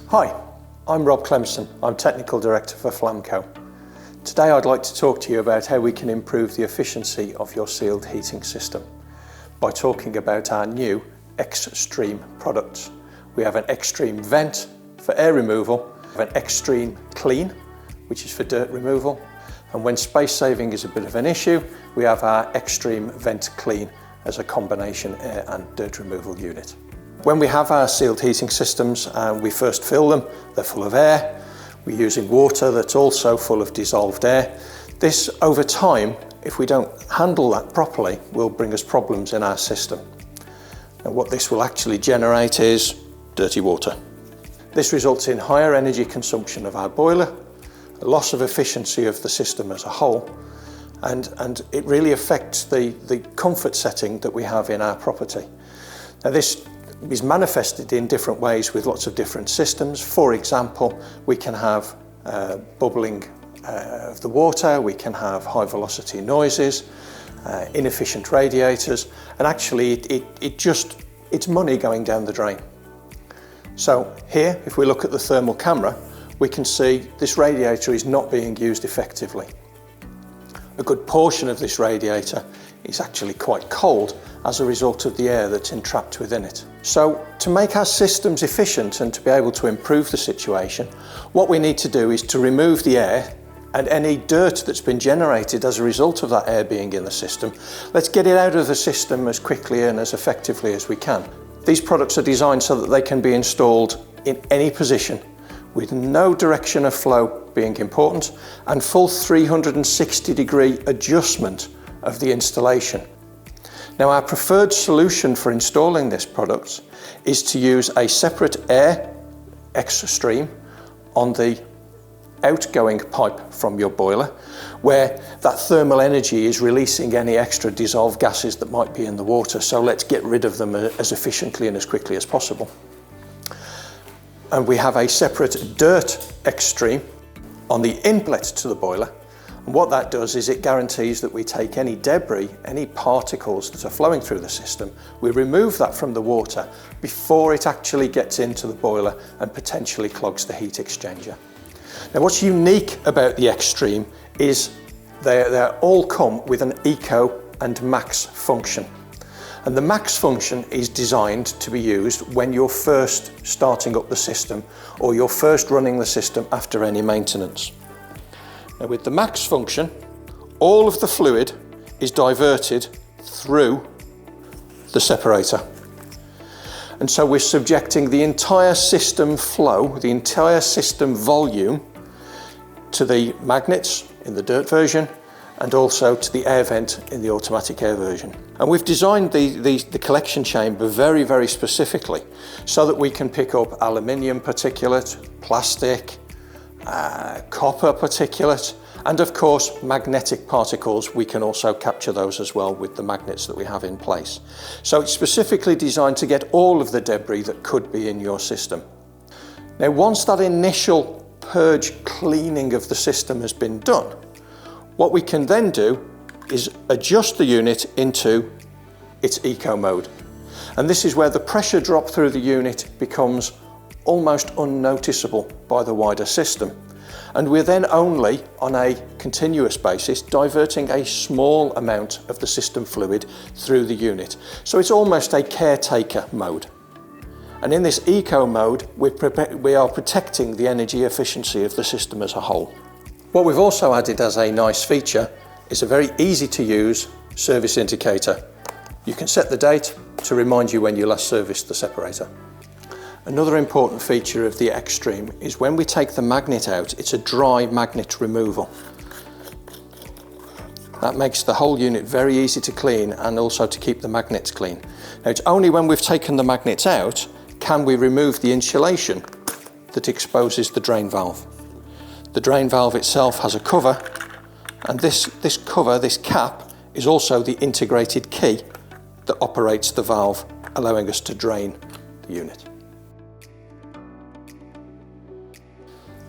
Hi, I'm Rob Clemson. I'm Technical Director for Flamco. Today I'd like to talk to you about how we can improve the efficiency of your sealed heating system by talking about our new XStream products. We have an XStream vent for air removal, we have an XStream clean, which is for dirt removal, and when space saving is a bit of an issue, we have our XStream vent clean as a combination air and dirt removal unit. When we have our sealed heating systems and we first fill them, they're full of air. We're using water that's also full of dissolved air. This, over time, if we don't handle that properly, will bring us problems in our system. And what this will actually generate is dirty water. This results in higher energy consumption of our boiler, a loss of efficiency of the system as a whole, and it really affects the comfort setting that we have in our property. Now this is manifested in different ways with lots of different systems. For example, we can have bubbling of the water, we can have high velocity noises, inefficient radiators, and actually it's money going down the drain. So here, if we look at the thermal camera, we can see this radiator is not being used effectively. A good portion of this radiator is actually quite cold as a result of the air that's entrapped within it. So to make our systems efficient and to be able to improve the situation, what we need to do is to remove the air and any dirt that's been generated as a result of that air being in the system. Let's get it out of the system as quickly and as effectively as we can. These products are designed so that they can be installed in any position with no direction of flow being important and full 360-degree adjustment of the installation. Now, our preferred solution for installing this product is to use a separate air XStream on the outgoing pipe from your boiler, where that thermal energy is releasing any extra dissolved gases that might be in the water. So let's get rid of them as efficiently and as quickly as possible. And we have a separate dirt XStream on the inlet to the boiler. And what that does is it guarantees that we take any debris, any particles that are flowing through the system, we remove that from the water before it actually gets into the boiler and potentially clogs the heat exchanger. Now, what's unique about the XStream is they all come with an Eco and Max function. And the Max function is designed to be used when you're first starting up the system or you're first running the system after any maintenance. Now, with the Max function, all of the fluid is diverted through the separator. And so we're subjecting the entire system flow, the entire system volume, to the magnets in the dirt version and also to the air vent in the automatic air version. And we've designed the collection chamber very, very specifically so that we can pick up aluminium particulate, plastic, copper particulate, and of course magnetic particles. We can also capture those as well with the magnets that we have in place. So it's specifically designed to get all of the debris that could be in your system. Now, once that initial purge cleaning of the system has been done, what we can then do is adjust the unit into its eco mode. And this is where the pressure drop through the unit becomes almost unnoticeable by the wider system. And we're then only, on a continuous basis, diverting a small amount of the system fluid through the unit. So it's almost a caretaker mode. And in this eco mode, we are protecting the energy efficiency of the system as a whole. What we've also added as a nice feature is a very easy to use service indicator. You can set the date to remind you when you last serviced the separator. Another important feature of the XStream is when we take the magnet out, it's a dry magnet removal. That makes the whole unit very easy to clean and also to keep the magnets clean. Now, it's only when we've taken the magnets out can we remove the insulation that exposes the drain valve. The drain valve itself has a cover, and this cover, this cap, is also the integrated key that operates the valve, allowing us to drain the unit.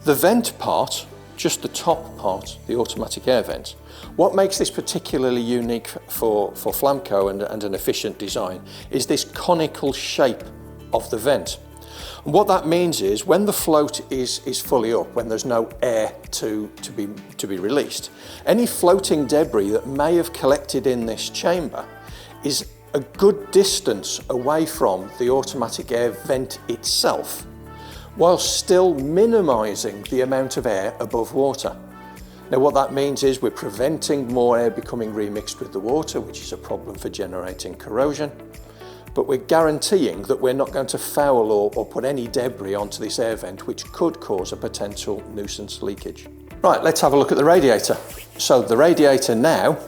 The vent part, just the top part, the automatic air vent, what makes this particularly unique for Flamco and an efficient design is this conical shape of the vent. And what that means is when the float is fully up, when there's no air to be released, any floating debris that may have collected in this chamber is a good distance away from the automatic air vent itself, while still minimising the amount of air above water. Now what that means is we're preventing more air becoming remixed with the water, which is a problem for generating corrosion, but we're guaranteeing that we're not going to foul or put any debris onto this air vent which could cause a potential nuisance leakage. Right, let's have a look at the radiator. So the radiator now,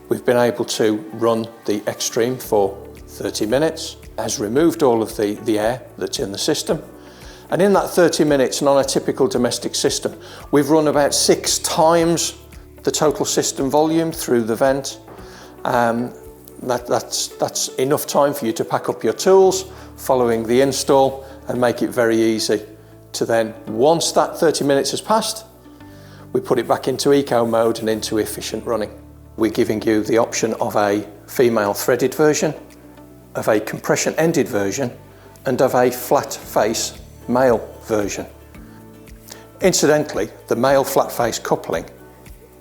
we've been able to run the XStream for 30 minutes, has removed all of the air that's in the system. And in that 30 minutes, and on a typical domestic system, we've run about 6 times the total system volume through the vent. That's enough time for you to pack up your tools following the install and make it very easy to then, once that 30 minutes has passed, we put it back into eco mode and into efficient running. We're giving you the option of a female threaded version, of a compression ended version, and of a flat face male version. Incidentally, the male flat face coupling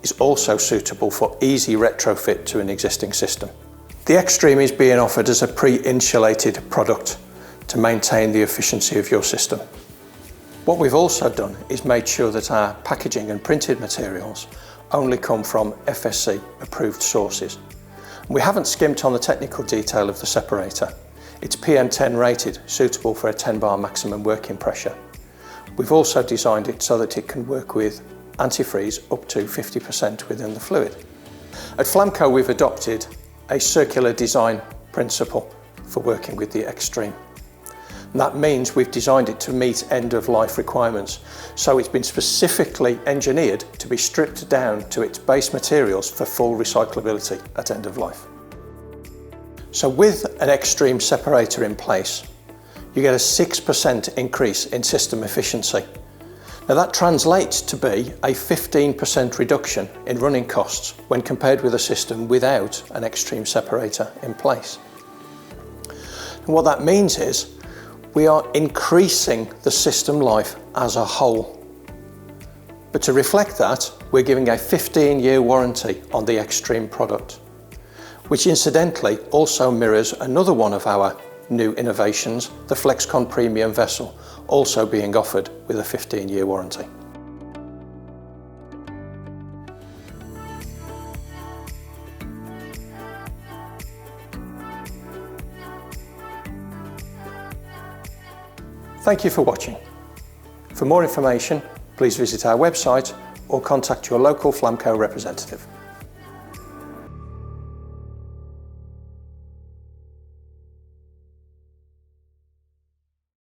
is also suitable for easy retrofit to an existing system. The XStream is being offered as a pre-insulated product to maintain the efficiency of your system. What we've also done is made sure that our packaging and printed materials only come from FSC approved sources. We haven't skimped on the technical detail of the separator. It's PM10 rated, suitable for a 10 bar maximum working pressure. We've also designed it so that it can work with antifreeze up to 50% within the fluid. At Flamco we've adopted a circular design principle for working with the XStream. And that means we've designed it to meet end-of-life requirements. So it's been specifically engineered to be stripped down to its base materials for full recyclability at end of life. So with an XStream separator in place, you get a 6% increase in system efficiency. Now that translates to be a 15% reduction in running costs when compared with a system without an XStream separator in place. And what that means is we are increasing the system life as a whole. But to reflect that, we're giving a 15-year warranty on the XStream product, which incidentally also mirrors another one of our new innovations, the FlexCon Premium Vessel, also being offered with a 15-year warranty. Thank you for watching. For more information, please visit our website or contact your local Flamco representative.